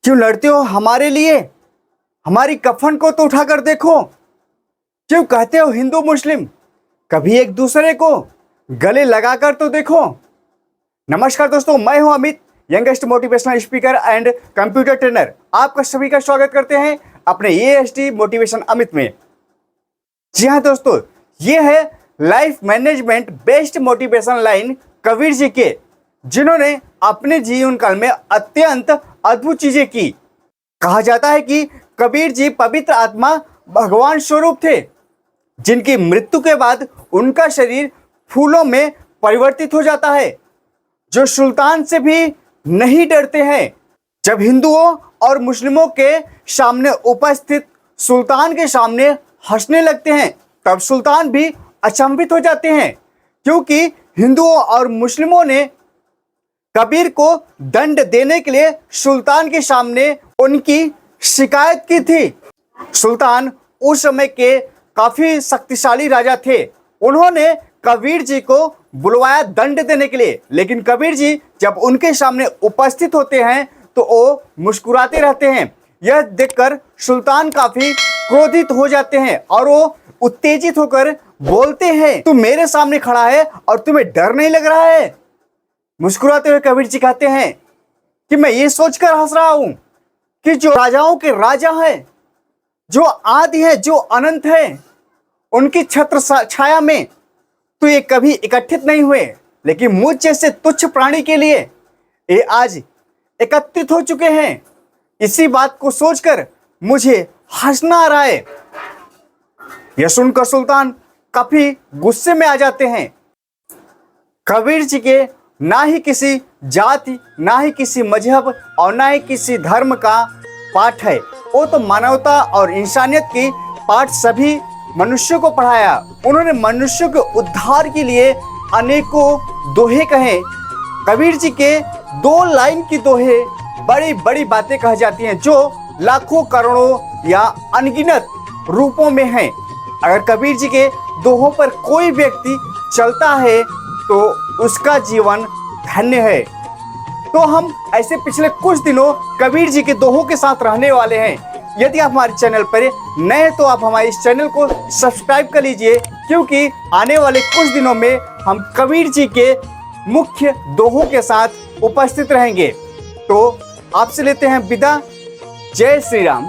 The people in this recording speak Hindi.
क्यों लड़ते हो हमारे लिए? हमारी कफन को तो उठाकर देखो। क्यों कहते हो हिंदू मुस्लिम? कभी एक दूसरे को गले लगाकर तो देखो। नमस्कार दोस्तों, मैं हूं Amit, youngest motivational speaker and computer trainer. आपका सभी का स्वागत करते हैं अपने ASD मोटिवेशन अमित में। जी हाँ दोस्तों, ये है life management best motivation line Kabir ji के, जिन्होंने अपने जीवन काल में अत्यंत अद्भुत चीजें की। कहा जाता है कि कबीर जी पवित्र आत्मा भगवान स्वरूप थे, जिनकी मृत्यु के बाद उनका शरीर फूलों में परिवर्तित हो जाता है, जो सुल्तान से भी नहीं डरते हैं। जब हिंदुओं और मुस्लिमों के सामने उपस्थित सुल्तान के सामने हंसने लगते हैं, तब सुल्तान भी अचंभित हो जाते हैं, क्योंकि हिंदुओं और मुस्लिमों ने कबीर को दंड देने के लिए सुल्तान के सामने उनकी शिकायत की थी। सुल्तान उस समय के काफी शक्तिशाली राजा थे। उन्होंने कबीर जी को बुलवाया दंड देने के लिए, लेकिन कबीर जी जब उनके सामने उपस्थित होते हैं तो वो मुस्कुराते रहते हैं। यह देखकर सुल्तान काफी क्रोधित हो जाते हैं और वो उत्तेजित होकर बोलते हैं, तू मेरे सामने खड़ा है और तुम्हें डर नहीं लग रहा है? मुस्कुराते हुए कबीर जी कहते हैं कि मैं ये सोचकर हंस रहा हूं कि जो राजाओं के राजा हैं, जो आदि है, जो अनंत है, उनकी छत्र छाया में तो ये कभी इकट्ठित नहीं हुए, लेकिन मुझ जैसे तुच्छ प्राणी के लिए ये आज एकत्रित हो चुके हैं। इसी बात को सोचकर मुझे हंसना आ रहा है। यह सुनकर सुल्तान काफी गुस्से में आ जाते हैं। कबीर जी के ना ही किसी जाति, ना ही किसी मजहब और ना ही किसी धर्म का पाठ है। वो तो मानवता और इंसानियत की पाठ सभी मनुष्यों को पढ़ाया। उन्होंने मनुष्यों के उद्धार के लिए अनेकों दोहे कहे। कबीर जी के 2 लाइन की दोहे बड़ी बड़ी बातें कही जाती हैं, जो लाखों करोड़ों या अनगिनत रूपों में हैं। अगर कबीर जी के दोहों पर कोई व्यक्ति चलता है तो उसका जीवन धन्य है। तो हम ऐसे पिछले कुछ दिनों कबीर जी के दोहों के साथ रहने वाले हैं। यदि आप हमारे चैनल पर नए हैं तो आप हमारे इस चैनल को सब्सक्राइब कर लीजिए, क्योंकि आने वाले कुछ दिनों में हम कबीर जी के मुख्य दोहों के साथ उपस्थित रहेंगे। तो आपसे लेते हैं विदा। जय श्री राम।